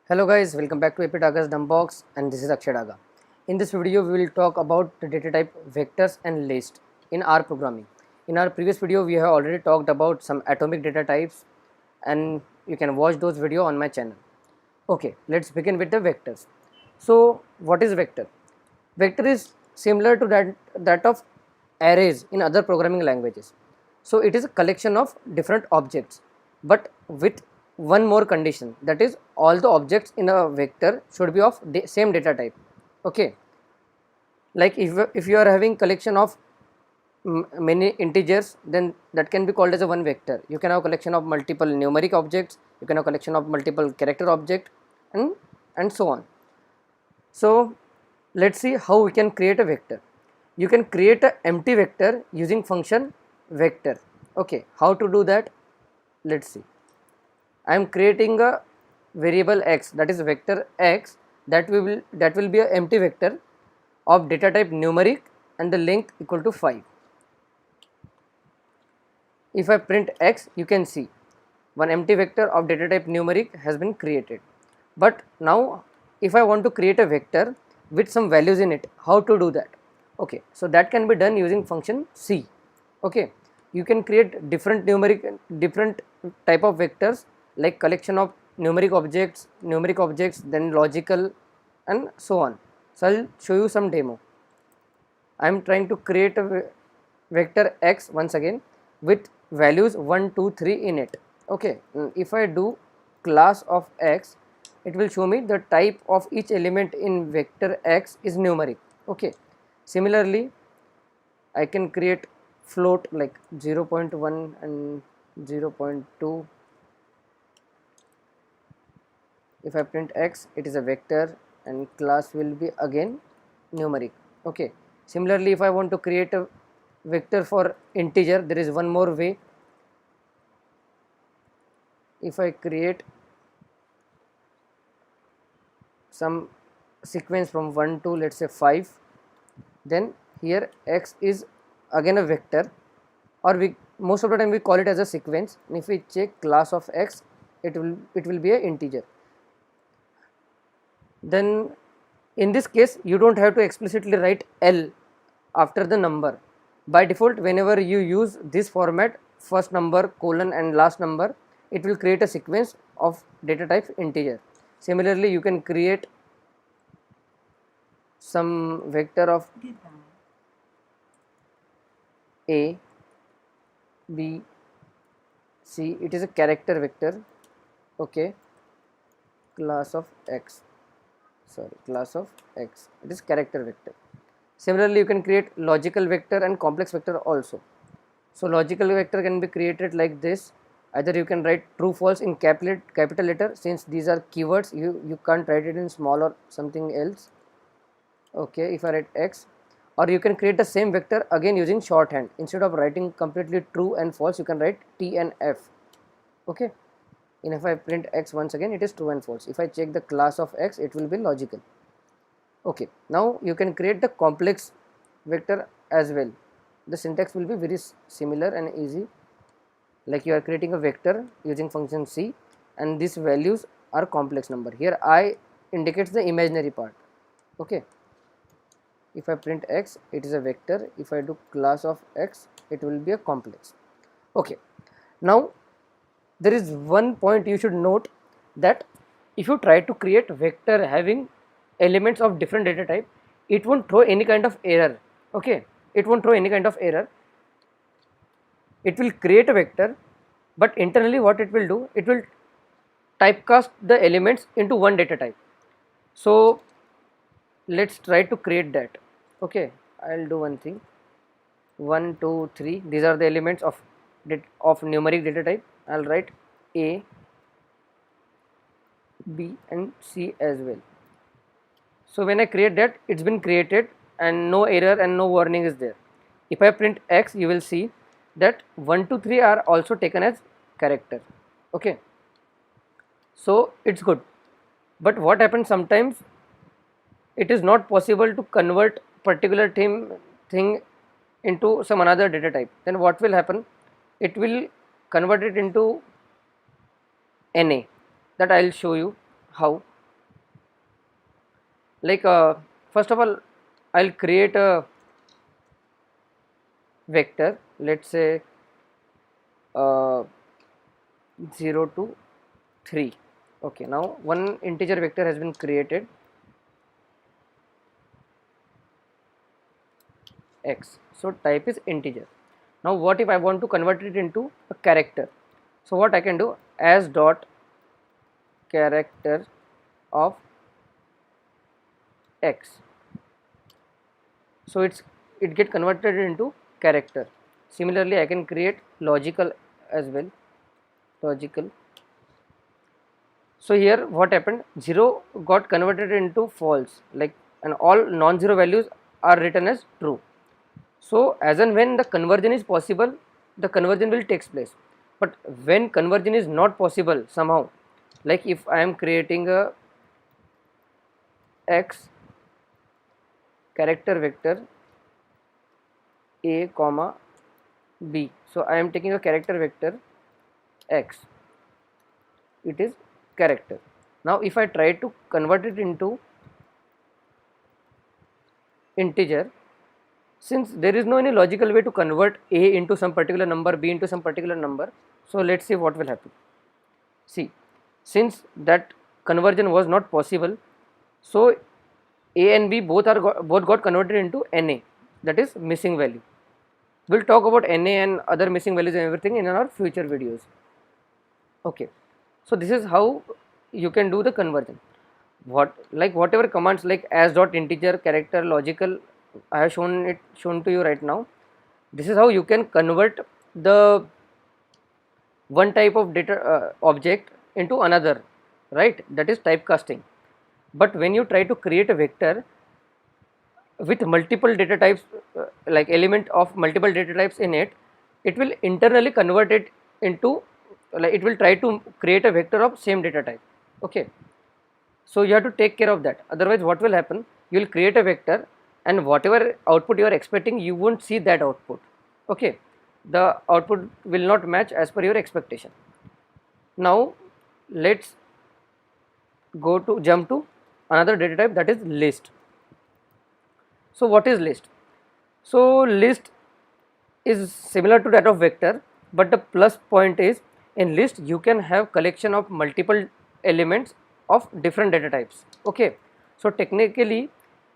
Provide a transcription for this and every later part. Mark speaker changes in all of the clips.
Speaker 1: Hello guys, welcome back to Epidaga's Dumbbox, and this is Akshay Daga. In this video, we will talk about the data type vectors and list in R programming. In our previous video, we have already talked about some atomic data types, and you can watch those video on my channel. Okay, let's begin with the vectors. So, what is vector? Vector is similar to that of arrays in other programming languages. So it is a collection of different objects, but with one more condition, that is all the objects in a vector should be of same data type. Okay, like if you are having collection of many integers, then that can be called as a one vector. You can have a collection of multiple numeric objects, you can have a collection of multiple character object, and so on. So let's see how we can create a vector. You can create an empty vector using function vector. Okay, how to do that? Let's see. I am creating a variable x, that is vector x, that will be an empty vector of data type numeric and the length equal to 5. If I print x, you can see one empty vector of data type numeric has been created. But now if I want to create a vector with some values in it, how to do that? Okay, so that can be done using function c. Okay, you can create different type of vectors, like collection of numeric objects, then logical, and so on. So I'll show you some demo. I am trying to create a vector x once again with values 1, 2, 3 in it. Okay, if I do class of x, it will show me the type of each element in vector x is numeric. Okay, similarly I can create float like 0.1 and 0.2. If I print x, it is a vector and class will be again numeric. Okay, similarly if I want to create a vector for integer, there is one more way. If I create some sequence from 1 to let's say 5, then here x is again a vector, or we most of the time we call it as a sequence, and if we check class of x, it will be an integer. Then in this case you don't have to explicitly write L after the number. By default, whenever you use this format, first number colon and last number, it will create a sequence of data type integer. Similarly, you can create some vector of a, b, c. It is a character vector. Okay, class of x, it is character vector. Similarly, you can create logical vector and complex vector also. So logical vector can be created like this. Either you can write true false in capital letter, since these are keywords, you can't write it in small or something else. Okay, if I write x, or you can create the same vector again using shorthand. Instead of writing completely true and false, you can write t and f. Okay, and if I print x once again, it is true and false. If I check the class of x, it will be logical. Okay, now you can create the complex vector as well. The syntax will be very similar and easy, like you are creating a vector using function c, and these values are complex number. Here I indicates the imaginary part. Okay, if I print x, it is a vector. If I do class of x, it will be a complex. Okay, now there is one point you should note, that if you try to create vector having elements of different data type, it won't throw any kind of error. Okay, it won't throw any kind of error. It will create a vector, but internally what it will do, it will typecast the elements into one data type. So let's try to create that. Okay, I'll do one thing. 1, 2, 3, these are the elements of numeric data type. I'll write a, b and c as well. So when I create that, it's been created and no error and no warning is there. If I print x, you will see that 1, 2, 3 are also taken as character. Okay, so it's good. But what happens sometimes, it is not possible to convert particular thing into some another data type. Then what will happen, it will convert it into NA. That I will show you how. like first of all I'll create a vector, let's say uh, 0 to 3. Okay, now one integer vector has been created, x, so type is integer. Now what if I want to convert it into a character? So what I can do, as dot character of x, so it get converted into character. Similarly I can create logical as well, logical. So here what happened, 0 got converted into false, like, and all non-zero values are written as true. So as and when the conversion is possible, the conversion will takes place. But when conversion is not possible somehow, like if I am creating a x character vector a comma b, so I am taking a character vector x, it is character. Now if I try to convert it into integer, since there is no any logical way to convert a into some particular number, b into some particular number, so let's see what will happen. See, since that conversion was not possible, so a and b both got converted into na, that is missing value. We'll talk about na and other missing values and everything in our future videos. Okay, so this is how you can do the conversion. Whatever commands like as dot integer character logical, I have shown to you right now. This is how you can convert the one type of data object into another, right? That is typecasting. But when you try to create a vector with multiple data types, like element of multiple data types in it, it will internally convert it into, like, it will try to create a vector of same data type. Okay, so you have to take care of that, otherwise what will happen, you will create a vector and whatever output you are expecting, you won't see that output. Okay, the output will not match as per your expectation. Now let's jump to another data type, that is list. So what is list? So list is similar to that of vector, but the plus point is, in list you can have collection of multiple elements of different data types. Okay, so technically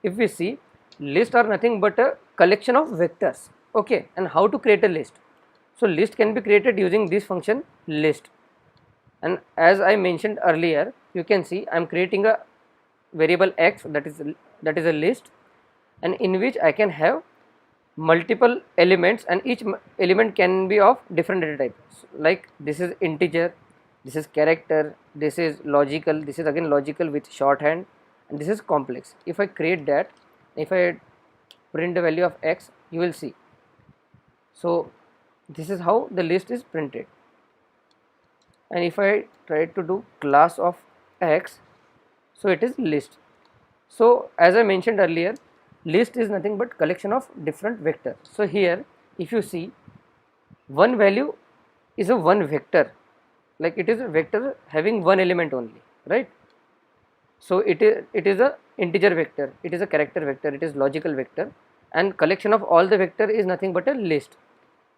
Speaker 1: if we see, list are nothing but a collection of vectors. Okay, and how to create a list? So list can be created using this function list, and as I mentioned earlier, you can see I am creating a variable x, that is a list, and in which I can have multiple elements, and each element can be of different data types. Like this is integer, this is character, this is logical, this is again logical with shorthand, and this is complex. If I create that, if I print the value of x, you will see. So this is how the list is printed. And if I try to do class of x, so it is list. So as I mentioned earlier, list is nothing but collection of different vectors. So here if you see, one value is a one vector, like it is a vector having one element only, right? So it is a integer vector, it is a character vector, it is logical vector, and collection of all the vector is nothing but a list.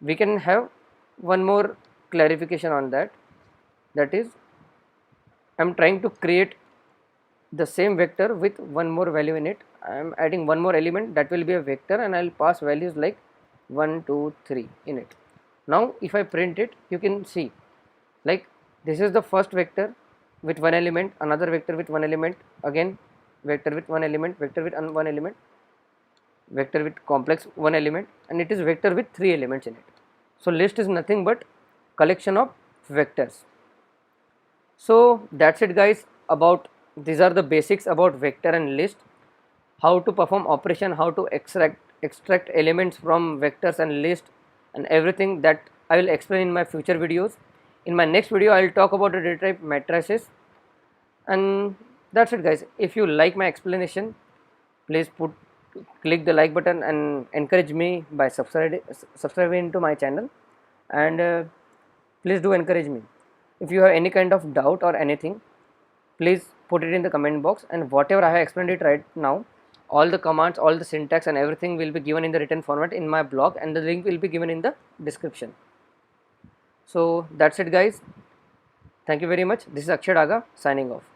Speaker 1: We can have one more clarification on that, that is, I am trying to create the same vector with one more value in it. I am adding one more element, that will be a vector, and I will pass values like 1 2 3 in it. Now if I print it, you can see, like, this is the first vector with one element, another vector with one element, again vector with one element, vector with one element, vector with complex one element, and it is vector with three elements in it. So list is nothing but collection of vectors. So that's it guys, about these are the basics about vector and list, how to perform operation, how to extract elements from vectors and list, and everything that I will explain in my future videos. In my next video I will talk about the data type matrices. And that's it guys. If you like my explanation, please click the like button and encourage me by subscribing to my channel, and please do encourage me. If you have any kind of doubt or anything, please put it in the comment box, and whatever I have explained it right now, all the commands, all the syntax and everything will be given in the written format in my blog, and the link will be given in the description. So that's it guys. Thank you very much. This is Akshay Daga signing off.